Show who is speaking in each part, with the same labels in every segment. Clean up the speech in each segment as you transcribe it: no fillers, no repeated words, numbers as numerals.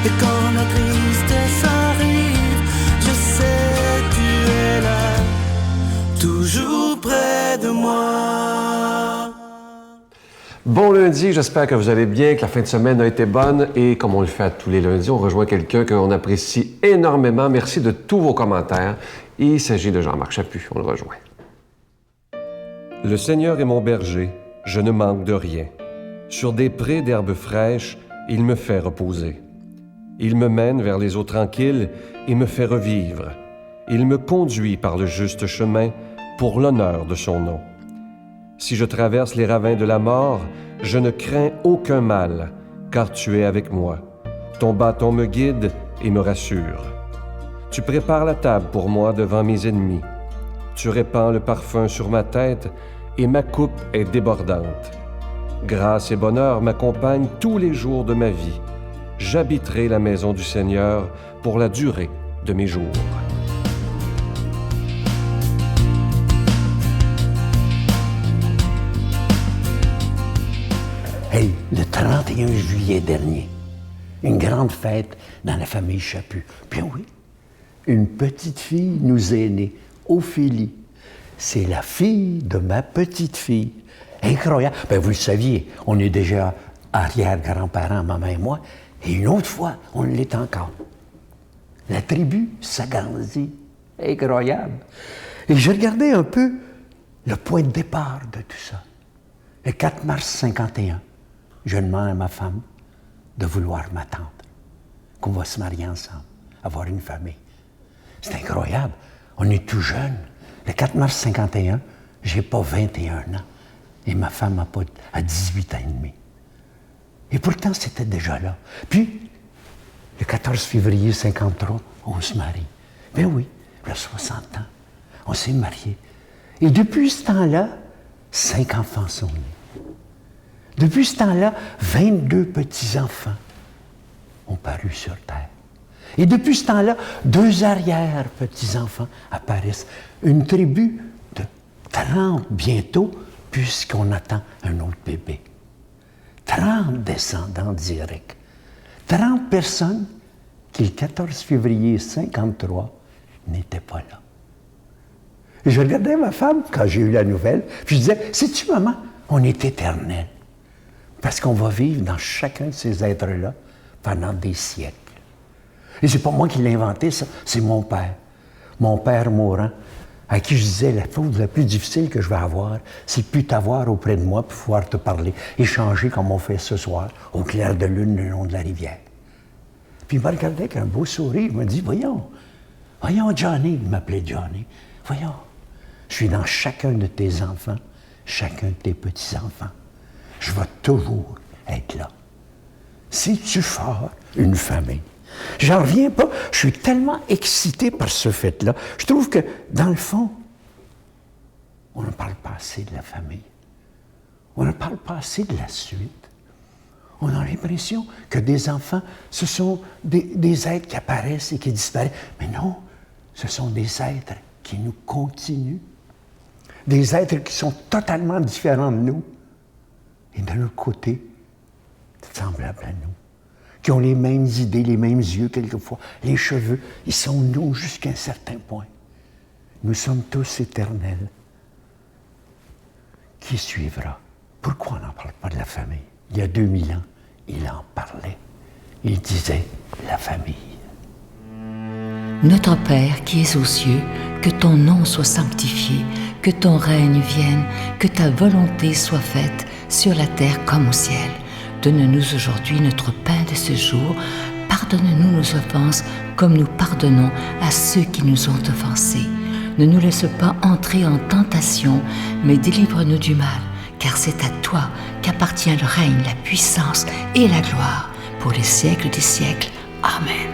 Speaker 1: Et quand la tristesse arrive, je sais tu es là, toujours près de moi.
Speaker 2: Bon lundi, j'espère que vous allez bien, que la fin de semaine a été bonne et comme on le fait à tous les lundis, on rejoint quelqu'un qu'on apprécie énormément. Merci de tous vos commentaires. Il s'agit de Jean-Marc Chaput, on le rejoint. Le Seigneur est mon berger, je ne manque de rien. Sur des prés d'herbes fraîches, il me fait reposer. Il me mène vers les eaux tranquilles et me fait revivre. Il me conduit par le juste chemin pour l'honneur de son nom. Si je traverse les ravins de la mort, je ne crains aucun mal, car tu es avec moi. Ton bâton me guide et me rassure. Tu prépares la table pour moi devant mes ennemis. Tu répands le parfum sur ma tête et ma coupe est débordante. Grâce et bonheur m'accompagnent tous les jours de ma vie. J'habiterai la maison du Seigneur pour la durée de mes jours.
Speaker 3: Hey, le 31 juillet dernier, une grande fête dans la famille Chaput. Bien oui, une petite fille nous est née, Ophélie. C'est la fille de ma petite fille. Incroyable. Ben, vous le saviez, on est déjà arrière-grands-parents, maman et moi, et une autre fois, on l'est encore. La tribu s'agrandit. Incroyable. Et je regardais un peu le point de départ de tout ça. Le 4 mars 51. Je demande à ma femme de vouloir m'attendre, qu'on va se marier ensemble, avoir une famille. C'est incroyable. On est tout jeune. Le 4 mars 51, j'ai pas 21 ans. Et ma femme a 18 ans et demi. Et pourtant, c'était déjà là. Puis, le 14 février 53, on se marie. Ben oui, il y a 60 ans. On s'est mariés. Et depuis ce temps-là, 5 enfants sont nés. Depuis ce temps-là, 22 petits-enfants ont paru sur Terre. Et depuis ce temps-là, 2 arrière-petits-enfants apparaissent. Une tribu de 30 bientôt, puisqu'on attend un autre bébé. 30 descendants directs. 30 personnes qui, le 14 février 53, n'étaient pas là. Et je regardais ma femme quand j'ai eu la nouvelle, puis je disais, sais-tu, maman, on est éternel. Parce qu'on va vivre dans chacun de ces êtres-là pendant des siècles. Et c'est pas moi qui l'ai inventé, ça, c'est mon père. Mon père mourant, à qui je disais, la chose la plus difficile que je vais avoir, c'est de plus t'avoir auprès de moi pour pouvoir te parler, échanger comme on fait ce soir, au clair de lune le long de la rivière. Puis il m'a regardé avec un beau sourire, il m'a dit, voyons, Johnny, il m'appelait Johnny, voyons, je suis dans chacun de tes enfants, chacun de tes petits-enfants. Je vais toujours être là. Si tu formes une famille. J'en reviens pas. Je suis tellement excité par ce fait-là. Je trouve que, dans le fond, on ne parle pas assez de la famille. On ne parle pas assez de la suite. On a l'impression que des enfants, ce sont des êtres qui apparaissent et qui disparaissent. Mais non, ce sont des êtres qui nous continuent. Des êtres qui sont totalement différents de nous. Et de l'autre côté, semblables à nous, qui ont les mêmes idées, les mêmes yeux quelquefois, les cheveux, ils sont nous jusqu'à un certain point. Nous sommes tous éternels. Qui suivra? Pourquoi on n'en parle pas de la famille? Il y a 2000 ans, il en parlait. Il disait la famille.
Speaker 4: Notre Père qui es aux cieux, que ton nom soit sanctifié, que ton règne vienne, que ta volonté soit faite sur la terre comme au ciel. Donne-nous aujourd'hui notre pain de ce jour. Pardonne-nous nos offenses comme nous pardonnons à ceux qui nous ont offensés. Ne nous laisse pas entrer en tentation, mais délivre-nous du mal, car c'est à toi qu'appartient le règne, la puissance et la gloire pour les siècles des siècles. Amen.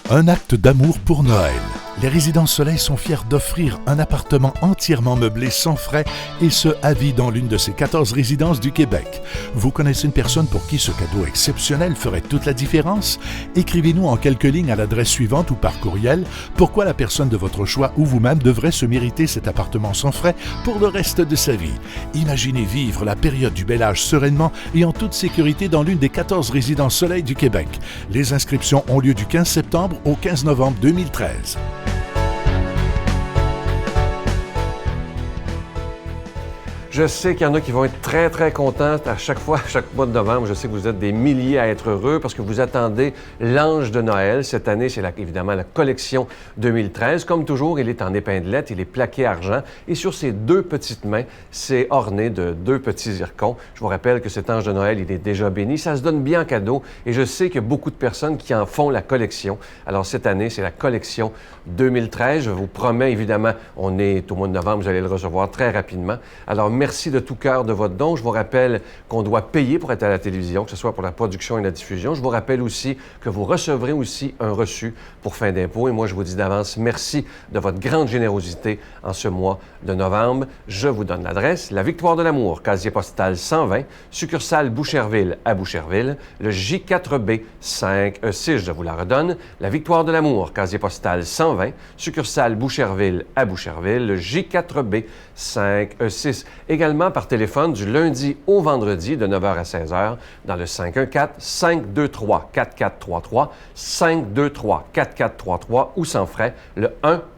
Speaker 5: Un acte d'amour pour Noël. Les Résidences Soleil sont fiers d'offrir un appartement entièrement meublé sans frais et ce, à vie dans l'une de ces 14 résidences du Québec. Vous connaissez une personne pour qui ce cadeau exceptionnel ferait toute la différence? Écrivez-nous en quelques lignes à l'adresse suivante ou par courriel pourquoi la personne de votre choix ou vous-même devrait se mériter cet appartement sans frais pour le reste de sa vie. Imaginez vivre la période du bel âge sereinement et en toute sécurité dans l'une des 14 Résidences Soleil du Québec. Les inscriptions ont lieu du 15 septembre au 15 novembre 2013.
Speaker 2: Je sais qu'il y en a qui vont être très, très contents à chaque fois, chaque mois de novembre. Je sais que vous êtes des milliers à être heureux parce que vous attendez l'Ange de Noël. Cette année, c'est évidemment la collection 2013. Comme toujours, il est en épinglette, il est plaqué argent. Et sur ses deux petites mains, c'est orné de deux petits zircons. Je vous rappelle que cet Ange de Noël, il est déjà béni. Ça se donne bien en cadeau. Et je sais qu'il y a beaucoup de personnes qui en font la collection. Alors, cette année, c'est la collection 2013. Je vous promets, évidemment, on est au mois de novembre, vous allez le recevoir très rapidement. Alors, merci de tout cœur de votre don. Je vous rappelle qu'on doit payer pour être à la télévision, que ce soit pour la production et la diffusion. Je vous rappelle aussi que vous recevrez aussi un reçu pour fin d'impôt. Et moi, je vous dis d'avance, merci de votre grande générosité en ce mois de novembre. Je vous donne l'adresse. La Victoire de l'Amour, casier postal 120, succursale Boucherville à Boucherville, le J4B 5E6, je vous la redonne. La Victoire de l'Amour, casier postal 120, succursale Boucherville à Boucherville, le J4B 5E6. Également par téléphone du lundi au vendredi de 9h à 16h dans le 514-523-4433, 523-4433 ou sans frais, le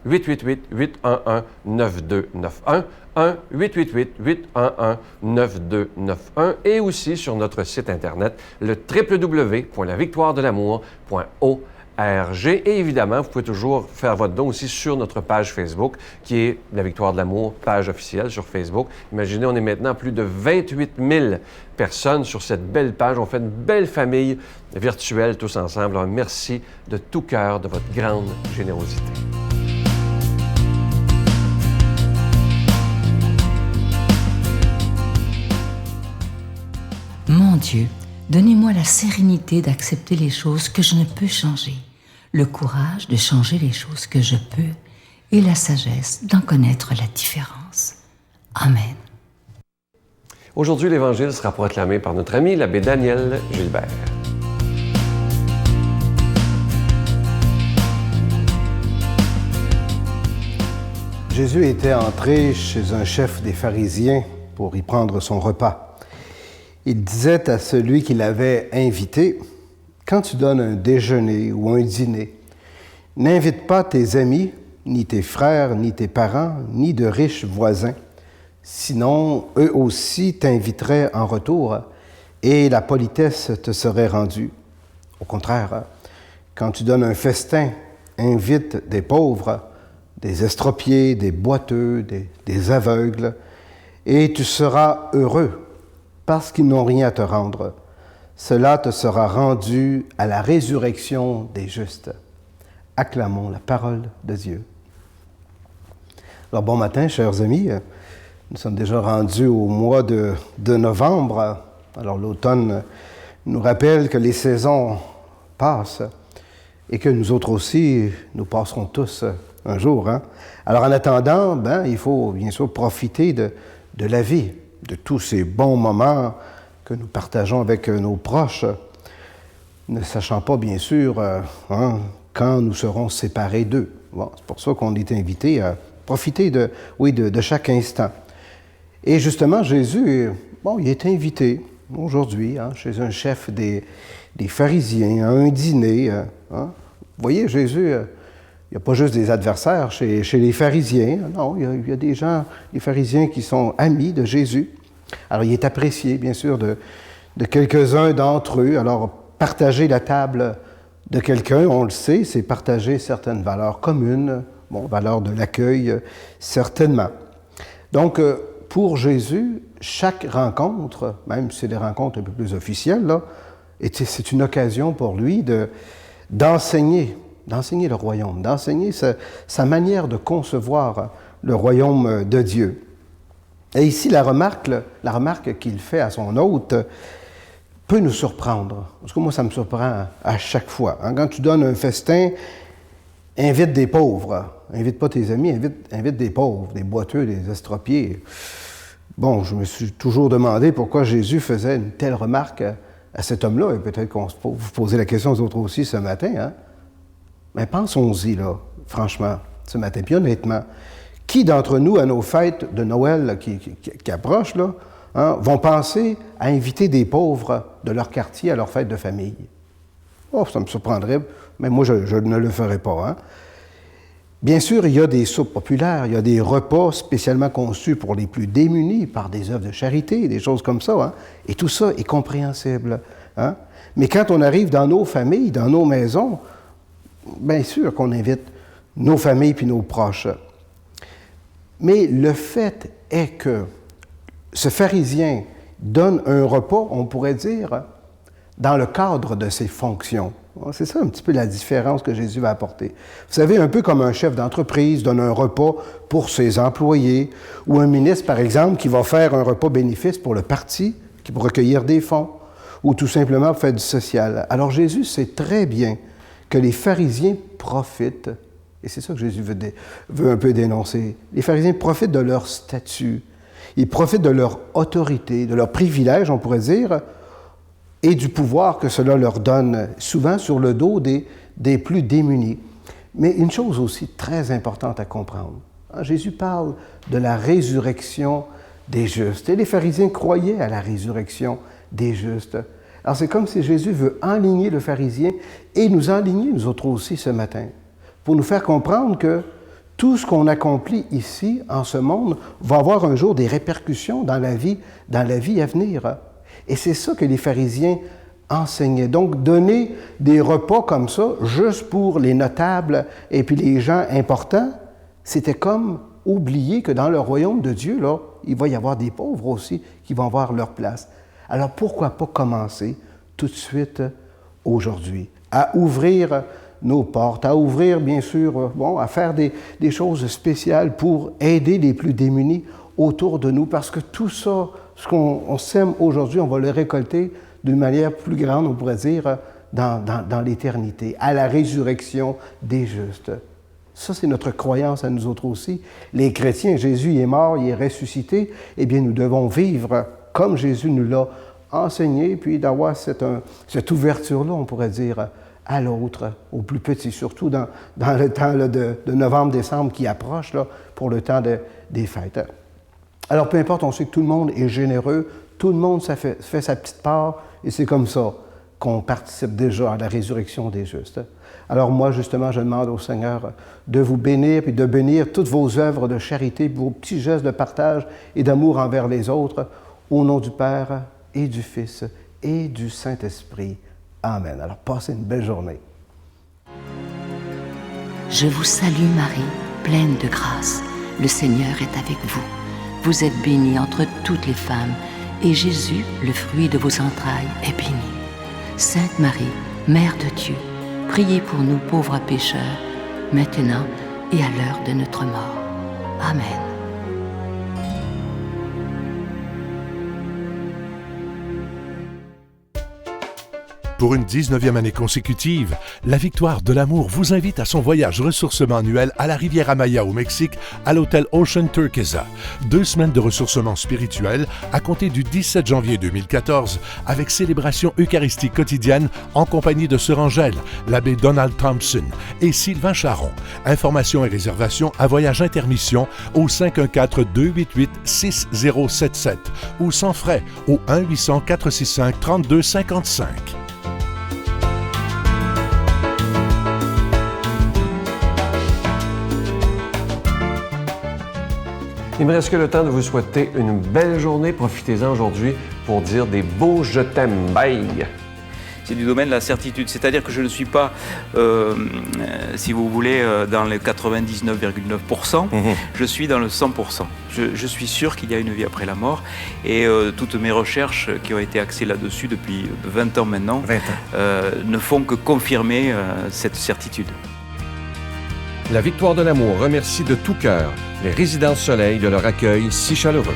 Speaker 2: 1-888-811-9291, 1-888-811-9291 et aussi sur notre site Internet, le www.lavictoiredelamour.org. Et évidemment, vous pouvez toujours faire votre don aussi sur notre page Facebook, qui est La Victoire de l'Amour, page officielle sur Facebook. Imaginez, on est maintenant plus de 28 000 personnes sur cette belle page. On fait une belle famille virtuelle tous ensemble. Alors, merci de tout cœur de votre grande générosité.
Speaker 4: Mon Dieu, donnez-moi la sérénité d'accepter les choses que je ne peux changer, le courage de changer les choses que je peux et la sagesse d'en connaître la différence. Amen.
Speaker 2: Aujourd'hui, l'Évangile sera proclamé par notre ami l'abbé Daniel Gilbert.
Speaker 6: Jésus était entré chez un chef des pharisiens pour y prendre son repas. Il disait à celui qui l'avait invité, « Quand tu donnes un déjeuner ou un dîner, n'invite pas tes amis, ni tes frères, ni tes parents, ni de riches voisins. Sinon, eux aussi t'inviteraient en retour et la politesse te serait rendue. Au contraire, quand tu donnes un festin, invite des pauvres, des estropiés, des boiteux, des aveugles, et tu seras heureux parce qu'ils n'ont rien à te rendre. Cela te sera rendu à la résurrection des justes. » Acclamons la parole de Dieu. Alors, bon matin, chers amis. Nous sommes déjà rendus au mois de novembre. Alors, l'automne nous rappelle que les saisons passent et que nous autres aussi, nous passerons tous un jour. Hein? Alors, en attendant, il faut bien sûr profiter de la vie, de tous ces bons moments que nous partageons avec nos proches, ne sachant pas, bien sûr, quand nous serons séparés d'eux. Bon, c'est pour ça qu'on est invité à profiter de chaque instant. Et justement, Jésus, il est invité aujourd'hui chez un chef des pharisiens à un dîner. Vous voyez, Jésus, il n'y a pas juste des adversaires chez les pharisiens. Non, il y a des gens, les pharisiens qui sont amis de Jésus. Alors, il est apprécié, bien sûr, de quelques-uns d'entre eux. Alors, partager la table de quelqu'un, on le sait, c'est partager certaines valeurs communes, valeurs de l'accueil, certainement. Donc, pour Jésus, chaque rencontre, même si c'est des rencontres un peu plus officielles, c'est une occasion pour lui d'enseigner le royaume, d'enseigner sa manière de concevoir le royaume de Dieu. Et ici, la remarque qu'il fait à son hôte peut nous surprendre. Parce que moi, ça me surprend à chaque fois. Quand tu donnes un festin, invite des pauvres. Invite pas tes amis, invite des pauvres, des boiteux, des estropiés. Bon, je me suis toujours demandé pourquoi Jésus faisait une telle remarque à cet homme-là, et peut-être qu'on vous posez la question aux autres aussi ce matin, hein? Mais pensons-y, là, franchement, ce matin, puis honnêtement, qui d'entre nous, à nos fêtes de Noël là, qui approchent, là, hein, vont penser à inviter des pauvres de leur quartier à leur fête de famille? Oh, ça me surprendrait, mais moi, je ne le ferai pas, hein? Bien sûr, il y a des soupes populaires, il y a des repas spécialement conçus pour les plus démunis par des œuvres de charité, des choses comme ça, hein? Et tout ça est compréhensible, hein? Mais quand on arrive dans nos familles, dans nos maisons, bien sûr qu'on invite nos familles puis nos proches. Mais le fait est que ce pharisien donne un repas, on pourrait dire, dans le cadre de ses fonctions. C'est ça un petit peu la différence que Jésus va apporter. Vous savez, un peu comme un chef d'entreprise donne un repas pour ses employés, ou un ministre, par exemple, qui va faire un repas bénéfice pour le parti, qui va recueillir des fonds, ou tout simplement faire du social. Alors Jésus sait très bien que les pharisiens profitent, et c'est ça que Jésus veut un peu dénoncer, les pharisiens profitent de leur statut, ils profitent de leur autorité, de leur privilège, on pourrait dire, et du pouvoir que cela leur donne, souvent sur le dos des plus démunis. Mais une chose aussi très importante à comprendre, hein, Jésus parle de la résurrection des justes, et les pharisiens croyaient à la résurrection des justes. Alors c'est comme si Jésus veut enligner le pharisien et nous enligner, nous autres aussi, ce matin, pour nous faire comprendre que tout ce qu'on accomplit ici, en ce monde, va avoir un jour des répercussions dans la vie à venir. Et c'est ça que les pharisiens enseignaient. Donc, donner des repas comme ça, juste pour les notables et puis les gens importants, c'était comme oublier que dans le royaume de Dieu, là, il va y avoir des pauvres aussi qui vont avoir leur place. Alors, pourquoi pas commencer tout de suite aujourd'hui à ouvrir nos portes, à ouvrir, bien sûr, à faire des choses spéciales pour aider les plus démunis autour de nous, parce que tout ça, ce qu'on sème aujourd'hui, on va le récolter d'une manière plus grande, on pourrait dire, dans l'éternité, à la résurrection des justes. Ça, c'est notre croyance à nous autres aussi. Les chrétiens, Jésus est mort, il est ressuscité, eh bien, nous devons vivre comme Jésus nous l'a enseigné, puis d'avoir cette ouverture-là, on pourrait dire, à l'autre, aux plus petits, surtout dans le temps là, de novembre-décembre qui approche, là, pour le temps des fêtes. Alors, peu importe, on sait que tout le monde est généreux, tout le monde fait sa petite part, et c'est comme ça qu'on participe déjà à la résurrection des justes. Alors moi, justement, je demande au Seigneur de vous bénir, puis de bénir toutes vos œuvres de charité, vos petits gestes de partage et d'amour envers les autres, au nom du Père et du Fils et du Saint-Esprit. Amen. Alors, passez une belle journée.
Speaker 4: Je vous salue Marie, pleine de grâce. Le Seigneur est avec vous. Vous êtes bénie entre toutes les femmes, et Jésus, le fruit de vos entrailles, est béni. Sainte Marie, Mère de Dieu, priez pour nous pauvres pécheurs, maintenant et à l'heure de notre mort. Amen.
Speaker 5: Pour une 19e année consécutive, la Victoire de l'Amour vous invite à son voyage ressourcement annuel à la Riviera Maya au Mexique, à l'hôtel Ocean Turquesa. 2 semaines de ressourcement spirituel à compter du 17 janvier 2014, avec célébration eucharistique quotidienne en compagnie de Sœur Angèle, l'abbé Donald Thompson et Sylvain Charon. Informations et réservations à Voyage Intermission au 514-288-6077 ou sans frais au 1-800-465-3255.
Speaker 2: Il me reste que le temps de vous souhaiter une belle journée. Profitez-en aujourd'hui pour dire des beaux « je t'aime ». Bye!
Speaker 7: C'est du domaine de la certitude, c'est-à-dire que je ne suis pas, si vous voulez, dans les 99,9%, je suis dans le 100%. Je suis sûr qu'il y a une vie après la mort, et toutes mes recherches qui ont été axées là-dessus depuis 20 ans maintenant ne font que confirmer cette certitude.
Speaker 2: La Victoire de l'Amour remercie de tout cœur les Résidences Soleil de leur accueil si chaleureux.